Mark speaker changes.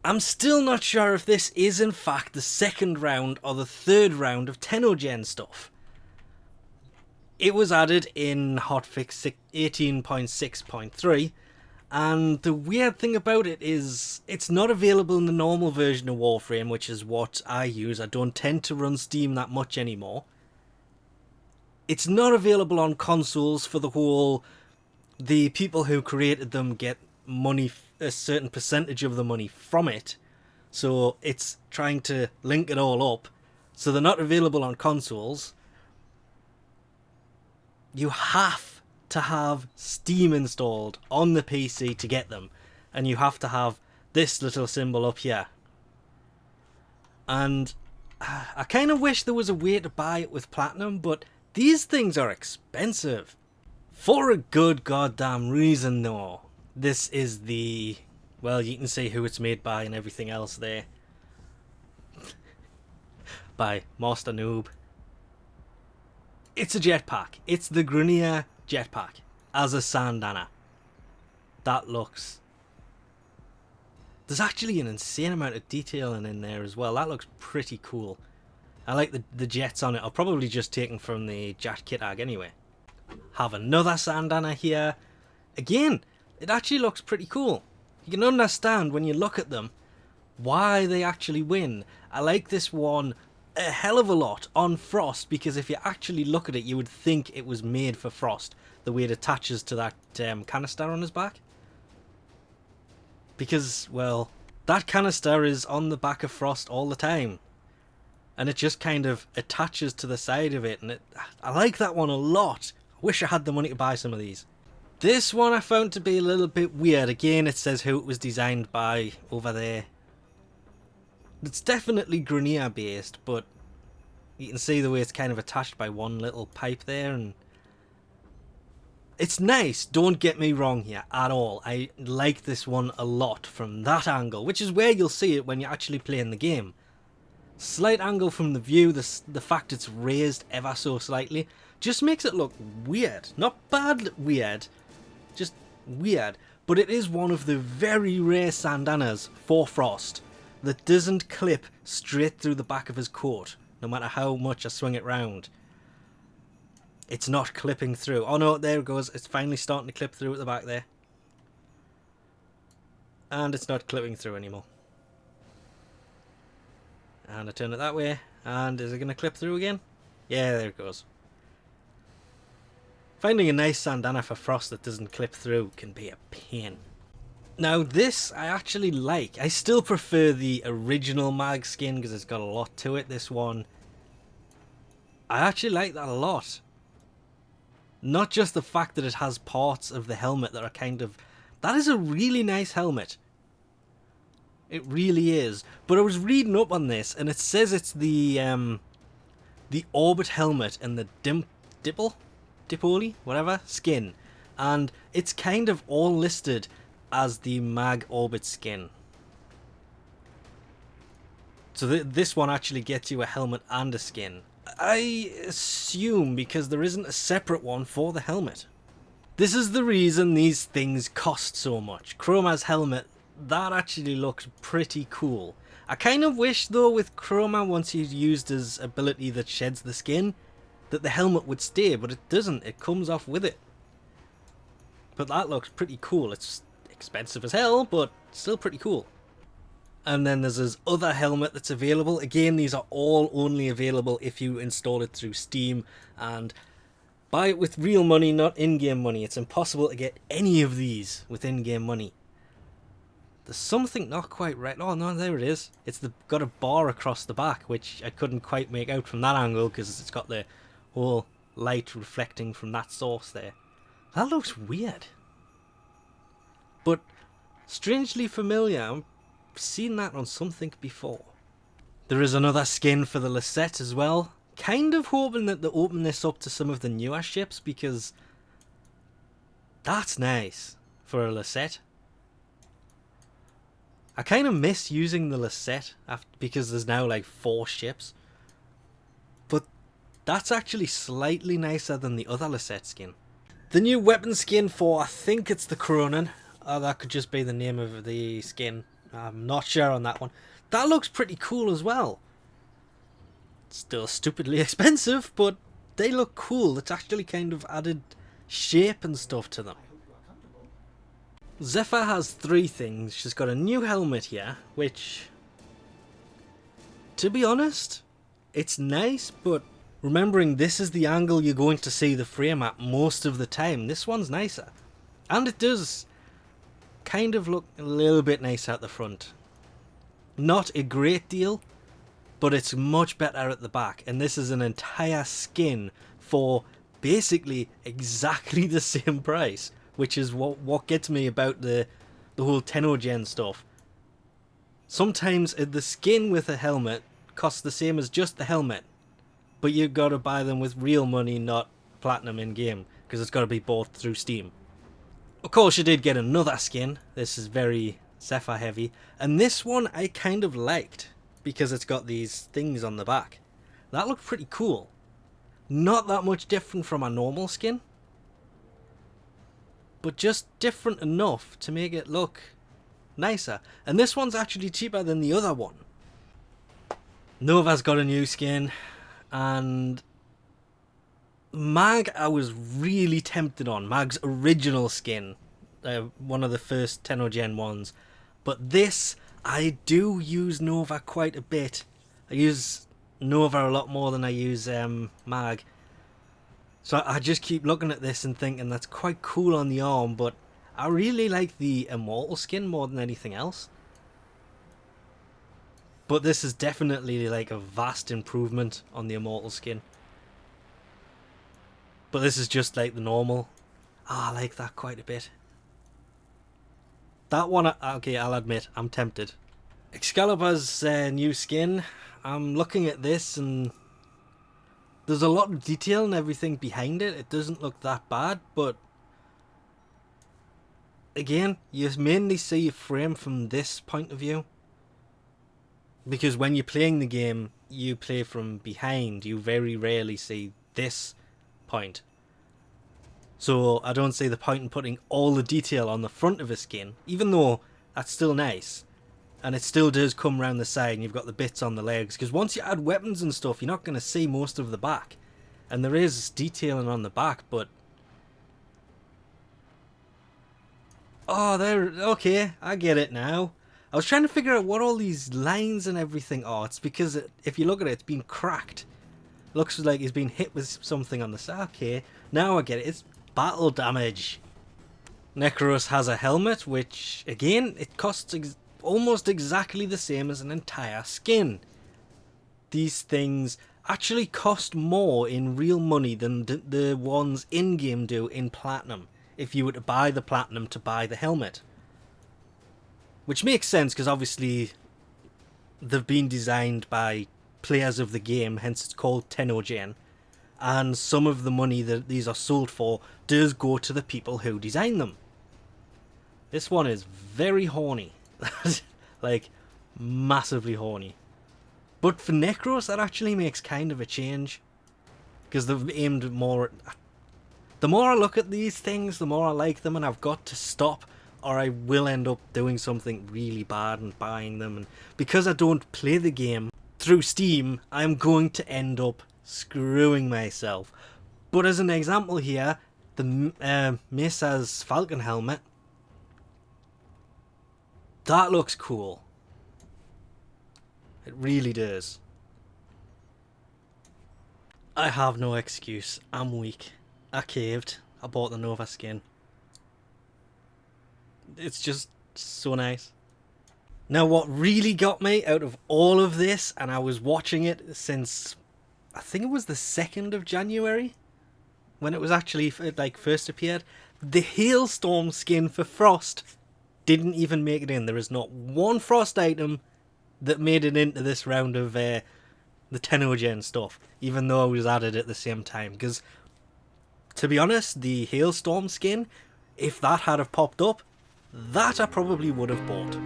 Speaker 1: I'm still not sure if this is in fact the second round or the third round of TennoGen stuff. It was added in hotfix 18.6.3, and the weird thing about it is it's not available in the normal version of Warframe, which is what I use. I don't tend to run Steam that much anymore. It's not available on consoles for the whole, the people who created them get money, a certain percentage of the money from it. So it's trying to link it all up. So they're not available on consoles. You have to have Steam installed on the PC to get them. And you have to have this little symbol up here. And I kind of wish there was a way to buy it with Platinum, but these things are expensive. For a good goddamn reason though. This is the... well, you can see who it's made by and everything else there. By Master Noob. It's a jetpack. It's the Grenier jetpack as a Sandana. That looks... there's actually an insane amount of detailing in there as well. That looks pretty cool. I like the jets on it. Are probably just taken from the Jet Kit Ag anyway. Have another Sandana here. Again, it actually looks pretty cool. You can understand when you look at them why they actually win. I like this one a hell of a lot on Frost, because if you actually look at it, you would think it was made for Frost, the way it attaches to that canister on his back. Because, well, that canister is on the back of Frost all the time. And it just kind of attaches to the side of it, and I like that one a lot. I wish I had the money to buy some of these. This one I found to be a little bit weird. Again, it says who it was designed by over there. It's definitely Grenier based, but you can see the way it's kind of attached by one little pipe there, and it's nice, don't get me wrong here at all. I like this one a lot from that angle, which is where you'll see it when you're actually playing the game. Slight angle from the view, the fact it's raised ever so slightly, just makes it look weird. Not bad weird, just weird. But it is one of the very rare Sandanas for Frost that doesn't clip straight through the back of his coat, no matter how much I swing it round. It's not clipping through. Oh no, there it goes. It's finally starting to clip through at the back there. And it's not clipping through anymore. And I turn it that way. And is it going to clip through again? Yeah, there it goes. Finding a nice Sandana for Frost that doesn't clip through can be a pain. Now this I actually like. I still prefer the original mag skin because it's got a lot to it. This one, I actually like that a lot. Not just the fact that it has parts of the helmet that are kind of... that is a really nice helmet. It really is. But I was reading up on this and it says it's the Orbit helmet and the Dipoli, whatever, skin. And it's kind of all listed as the Mag Orbit skin. So this one actually gets you a helmet and a skin. I assume because there isn't a separate one for the helmet. This is the reason these things cost so much. Chroma's helmet, that actually looks pretty cool. I kind of wish though with Chroma, once he's used his ability that sheds the skin, that the helmet would stay, but it doesn't. It comes off with it. But that looks pretty cool. It's expensive as hell, but still pretty cool. And then there's this other helmet that's available. Again, these are all only available if you install it through Steam and buy it with real money, not in-game money. It's impossible to get any of these with in-game money. There's something not quite right. Oh no, there it is. It's got a bar across the back, which I couldn't quite make out from that angle because it's got the whole light reflecting from that source there. That looks weird. But strangely familiar. I've seen that on something before. There is another skin for the Lisette as well. Kind of hoping that they open this up to some of the newer ships because that's nice for a Lisette. I kind of miss using the Lisette because there's now like 4 ships. But that's actually slightly nicer than the other Lisette skin. The new weapon skin for, I think it's the Cronin. That could just be the name of the skin. I'm not sure on that one. That looks pretty cool as well. Still stupidly expensive, but they look cool. It's actually kind of added shape and stuff to them. Zephyr has 3 things. She's got a new helmet here, which, to be honest, it's nice, but remembering this is the angle you're going to see the frame at most of the time, this one's nicer. And it does kind of look a little bit nicer at the front. Not a great deal, but it's much better at the back. And this is an entire skin for basically exactly the same price, which is what gets me about the whole TennoGen stuff. Sometimes the skin with a helmet costs the same as just the helmet, but you've got to buy them with real money, not platinum in game, because it's got to be bought through Steam. Of course, you did get another skin. This is very Zephyr heavy, and this one I kind of liked because it's got these things on the back. That looked pretty cool. Not that much different from a normal skin, but just different enough to make it look nicer. And this one's actually cheaper than the other one. Nova's got a new skin, and Mag I was really tempted on. Mag's original skin, one of the first TennoGen ones. But this, I do use Nova quite a bit. I use Nova a lot more than I use Mag. So I just keep looking at this and thinking that's quite cool on the arm, but I really like the Immortal skin more than anything else. But this is definitely like a vast improvement on the Immortal skin. But this is just like the normal. I like that quite a bit. That one, okay, I'll admit, I'm tempted. Excalibur's new skin, I'm looking at this and there's a lot of detail and everything behind it. It doesn't look that bad, but again, you mainly see a frame from this point of view. Because when you're playing the game, you play from behind. You very rarely see this point. So I don't see the point in putting all the detail on the front of a skin, even though that's still nice. And it still does come around the side and you've got the bits on the legs. Because once you add weapons and stuff, you're not going to see most of the back. And there is detailing on the back, but... oh, there. Okay, I get it now. I was trying to figure out what all these lines and everything are. It's because if you look at it, it's been cracked. Looks like he's been hit with something on the side. Okay, now I get it. It's battle damage. Necros has a helmet, which, again, it costs almost exactly the same as an entire skin. These things actually cost more in real money than the ones in-game do in Platinum, if you were to buy the Platinum to buy the helmet. Which makes sense, because obviously they've been designed by players of the game, hence it's called TennoGen. And some of the money that these are sold for does go to the people who design them. This one is very horny. Like, massively horny. But for Necros, that actually makes kind of a change. Because they've aimed more at... the more I look at these things, the more I like them, and I've got to stop, or I will end up doing something really bad and buying them. And because I don't play the game through Steam, I'm going to end up screwing myself. But as an example here, the Mesa's Falcon helmet, that looks cool. It really does. I have no excuse. I'm weak. I caved. I bought the Nova skin. It's just so nice. Now what really got me out of all of this, and I was watching it since I think it was the 2nd of January when it was actually like first appeared, the Hailstorm skin for Frost didn't even make it in. There is not one Frost item that made it into this round of the TennoGen stuff, even though it was added at the same time. Because to be honest, the Hailstorm skin, if that had have popped up, that I probably would have bought.